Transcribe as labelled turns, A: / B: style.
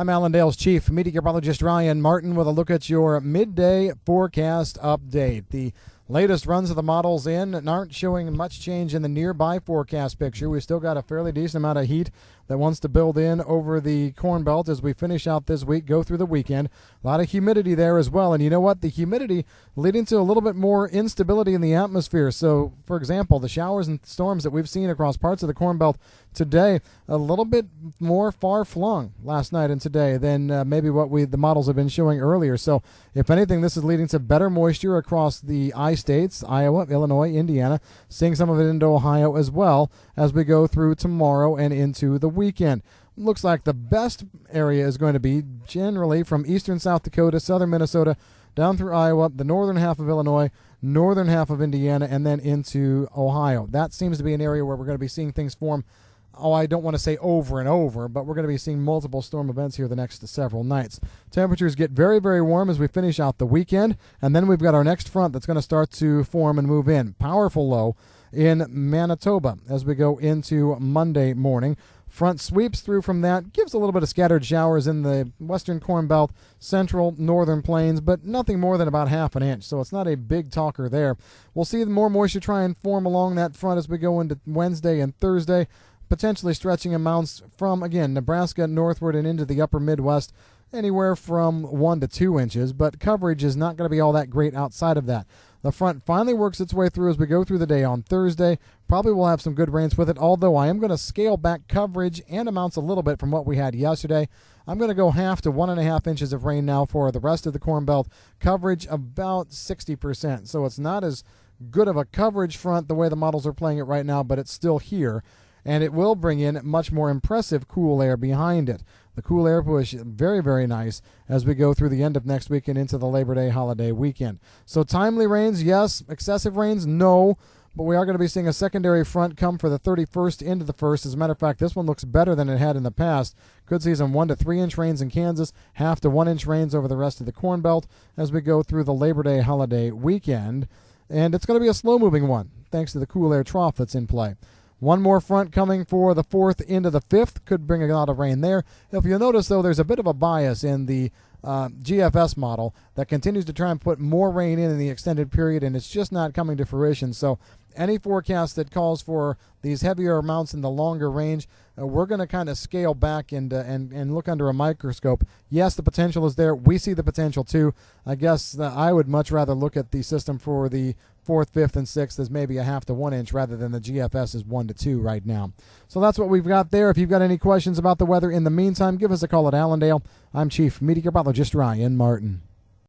A: I'm Allendale's Chief Meteorologist Ryan Martin with a look at your midday forecast update. The latest runs of the models in and aren't showing much change in the nearby forecast picture. We've still got a fairly decent amount of heat that wants to build in over the Corn Belt as we finish out this week, go through the weekend. A lot of humidity there as well. And you know what? The humidity leading to a little bit more instability in the atmosphere. So, for example, the showers and storms that we've seen across parts of the Corn Belt today, a little bit more far-flung last night and today than maybe what the models have been showing earlier. So, if anything, this is leading to better moisture across the I-states, Iowa, Illinois, Indiana, seeing some of it into Ohio as well as we go through tomorrow and into the weekend. Looks like the best area is going to be generally from eastern South Dakota, southern Minnesota, down through Iowa, the northern half of Illinois, northern half of Indiana, and then into Ohio. That seems to be an area where we're going to be seeing things form, I don't want to say over and over, but we're going to be seeing multiple storm events here the next several nights. Temperatures get very, very warm as we finish out the weekend, and then we've got our next front that's going to start to form and move in. Powerful low in Manitoba as we go into Monday morning. Front sweeps through from that, gives a little bit of scattered showers in the western Corn Belt, central, northern plains, but nothing more than about half an inch, so it's not a big talker there. We'll see more moisture try and form along that front as we go into Wednesday and Thursday, potentially stretching amounts from, again, Nebraska northward and into the upper Midwest, anywhere from 1 to 2 inches, but coverage is not going to be all that great outside of that. The front finally works its way through as we go through the day on Thursday. Probably will have some good rains with it, although I am going to scale back coverage and amounts a little bit from what we had yesterday. I'm going to go 1/2 to 1.5 inches of rain now for the rest of the Corn Belt. Coverage about 60%, so it's not as good of a coverage front the way the models are playing it right now, but it's still here. And it will bring in much more impressive cool air behind it. The cool air push very, very nice as we go through the end of next week and into the Labor Day holiday weekend. So timely rains, yes. Excessive rains, no. But we are going to be seeing a secondary front come for the 31st into the 1st. As a matter of fact, this one looks better than it had in the past. Could see some 1 to 3 inch rains in Kansas, 1/2 to 1 inch rains over the rest of the Corn Belt as we go through the Labor Day holiday weekend. And it's going to be a slow-moving one, thanks to the cool air trough that's in play. One more front coming for the 4th into the 5th. Could bring a lot of rain there. If you'll notice, though, there's a bit of a bias in the GFS model that continues to try and put more rain in the extended period, and it's just not coming to fruition. So any forecast that calls for these heavier amounts in the longer range, we're going to kind of scale back and look under a microscope. Yes, the potential is there. We see the potential, too. I guess I would much rather look at the system for the 4th, 5th, and 6th as maybe a 1/2 to 1 inch rather than the GFS is 1 to 2 right now. So that's what we've got there. If you've got any questions about the weather in the meantime, give us a call at Allendale. I'm Chief Meteorologist Ryan Martin.